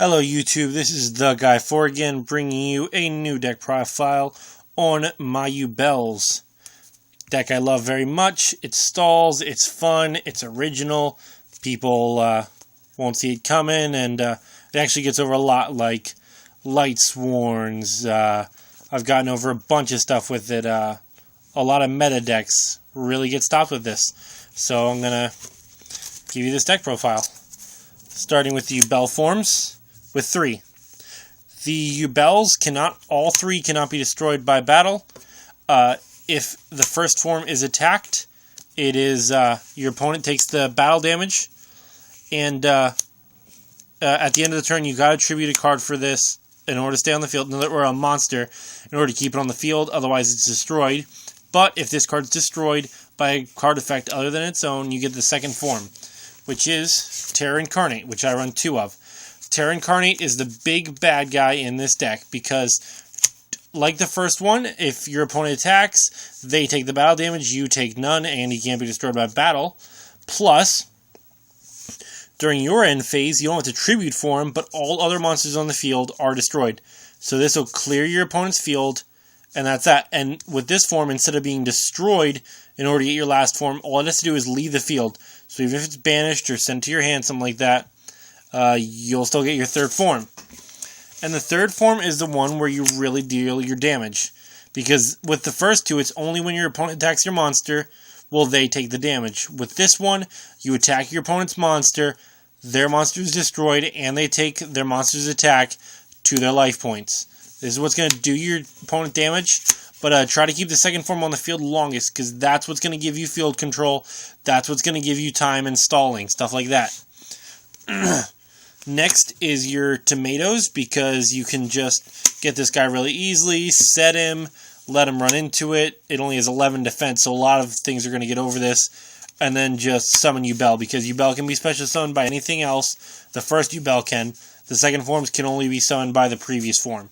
Hello YouTube, this is the Guy 4 again, bringing you a new deck profile on my Yubels. Deck I love very much. It stalls, it's fun, it's original. People won't see it coming, and it actually gets over a lot, like Light Sworns. I've gotten over a bunch of stuff with it. A lot of meta decks really get stopped with this. So I'm going to give you this deck profile. Starting with the Yubel forms. With 3. The Yubels all three cannot be destroyed by battle. If the first form is attacked, it is your opponent takes the battle damage, and at the end of the turn, you got to tribute a card for this in order to stay on the field, or a monster in order to keep it on the field. Otherwise, it's destroyed. But if this card is destroyed by a card effect other than its own, you get the second form, which is Terror Incarnate, which I run 2 of. Terror Incarnate is the big bad guy in this deck because, like the first one, if your opponent attacks, they take the battle damage, you take none, and he can't be destroyed by battle. Plus, during your end phase, you don't have to tribute for him, but all other monsters on the field are destroyed. So this will clear your opponent's field, and that's that. And with this form, instead of being destroyed in order to get your last form, all it has to do is leave the field. So even if it's banished or sent to your hand, something like that, you'll still get your third form. And the third form is the one where you really deal your damage. Because with the first two, it's only when your opponent attacks your monster will they take the damage. With this one, you attack your opponent's monster, their monster is destroyed, and they take their monster's attack to their life points. This is what's going to do your opponent damage. But try to keep the second form on the field longest, because that's what's going to give you field control. That's what's going to give you time and stalling, stuff like that. Next is your tomatoes, because you can just get this guy really easily, set him, let him run into it. It only has 11 defense, so a lot of things are going to get over this. And then just summon Yubel, because Yubel can be special summoned by anything else. The first Yubel can. The second forms can only be summoned by the previous form.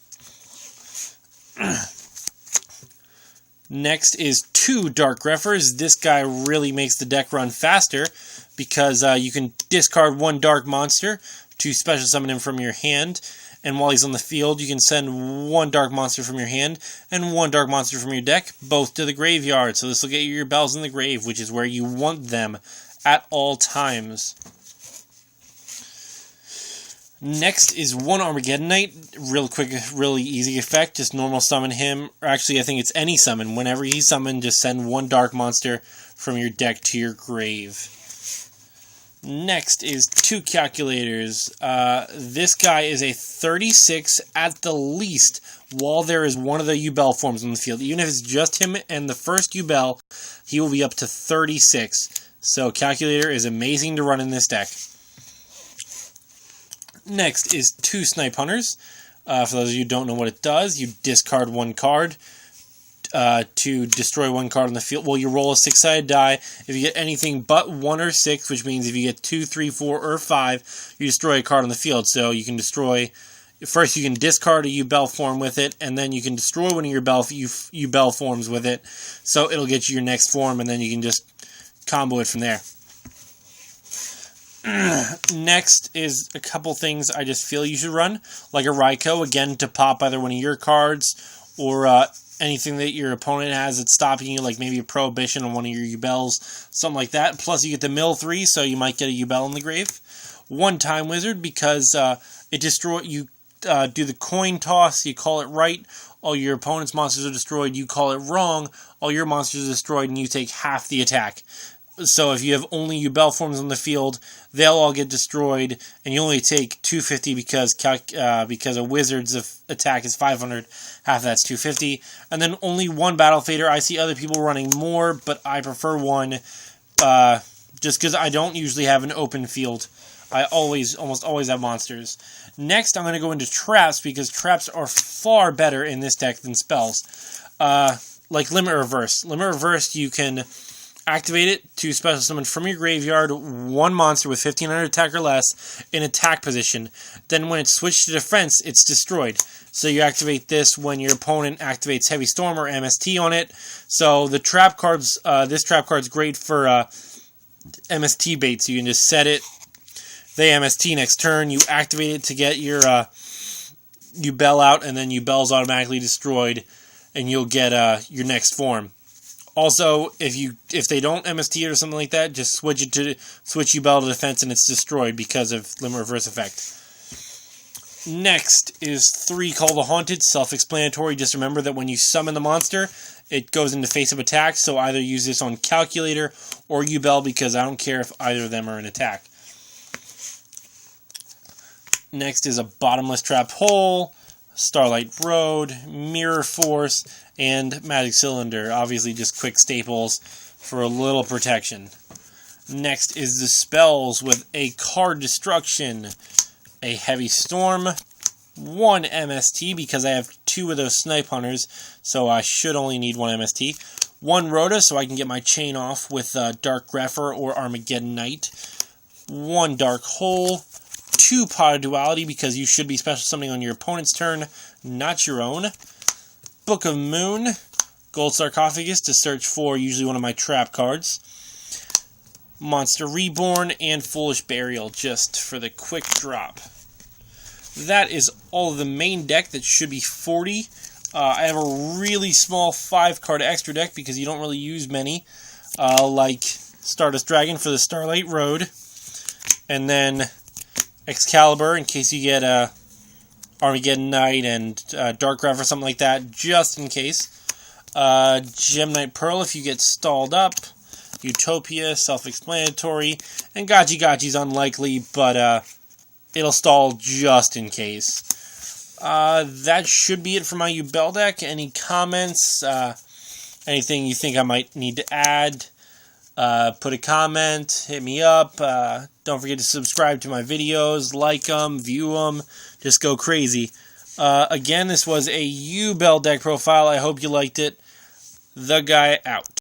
Next is 2 Dark Greffers. This guy really makes the deck run faster, because you can discard 1 Dark Monster to special summon him from your hand, and while he's on the field, you can send 1 Dark Monster from your hand and 1 Dark Monster from your deck, both to the graveyard. So this will get you your bells in the grave, which is where you want them at all times. Next is 1 Armageddonite. Real quick, really easy effect. Just normal summon him. Or actually, I think it's any summon. Whenever he's summoned, just send 1 Dark Monster from your deck to your grave. Next is 2 Calculators. This guy is a 36 at the least while there is one of the Yubel forms on the field. Even if it's just him and the first Yubel, he will be up to 36. So Calculator is amazing to run in this deck. Next is 2 Snipe Hunters. For those of you who don't know what it does, you discard 1 card to destroy 1 card on the field. Well, you roll a 6-sided die. If you get anything but 1 or 6, which means if you get 2, 3, 4, or 5, you destroy a card on the field. So you can destroy... First, you can discard a Yubel form with it, and then you can destroy one of your Yubel forms with it. So it'll get you your next form, and then you can just combo it from there. Next is a couple things I just feel you should run, like a Raikou, again, to pop either one of your cards, or anything that your opponent has that's stopping you, like maybe a Prohibition on one of your Yubels, something like that. Plus, you get the mill 3, so you might get a Yubel in the grave. 1 Time Wizard, because it you do the coin toss, you call it right, all your opponent's monsters are destroyed, you call it wrong, all your monsters are destroyed, and you take half the attack. So if you have only Yubel forms on the field, they'll all get destroyed, and you only take 250 because a wizard's attack is 500. Half of that's 250. And then only 1 Battle Fader. I see other people running more, but I prefer 1 just because I don't usually have an open field. I almost always have monsters. Next, I'm going to go into traps, because traps are far better in this deck than spells. Like Limit Reverse. Limit Reverse, you can activate it to special summon from your graveyard 1 monster with 1500 attack or less in attack position. Then when it's switched to defense, it's destroyed. So you activate this when your opponent activates Heavy Storm or MST on it. So the trap cards, this trap card's great for MST bait. So you can just set it, They MST next turn. You activate it to get your Yubel out, and then Yubel's automatically destroyed, and you'll get your next form. Also, if they don't MST it or something like that, just switch Yubel to defense, and it's destroyed because of limit reverse effect. Next is 3 Call the Haunted, self-explanatory. Just remember that when you summon the monster, it goes into face-up attack, so either use this on Calculator or Yubel, because I don't care if either of them are in attack. Next is a Bottomless Trapped Hole, Starlight Road, Mirror Force, and Magic Cylinder. Obviously just quick staples for a little protection. Next is the spells with a Card Destruction, a Heavy Storm, 1 MST because I have 2 of those Snipe Hunters, so I should only need 1 MST. 1 Rhoda so I can get my chain off with Dark Grepher or Armageddon Knight. 1 Dark Hole. 2 Pot of Duality because you should be special summoning on your opponent's turn, not your own. Book of Moon. Gold Sarcophagus to search for usually one of my trap cards. Monster Reborn and Foolish Burial just for the quick drop. That is all of the main deck. That should be 40. I have a really small 5-card extra deck because you don't really use many, like Stardust Dragon for the Starlight Road, and then Excalibur in case you get Armageddon Knight and Dark Graph or something like that, just in case. Gem Knight Pearl if you get stalled up. Utopia, self-explanatory. And Gachi Gachi's unlikely, but it'll stall just in case. That should be it for my Yubel deck. Any comments? Anything you think I might need to add? Put a comment, hit me up. Don't forget to subscribe to my videos, like them, view them, just go crazy. Again, this was a Yubel deck profile. I hope you liked it. The Guy out.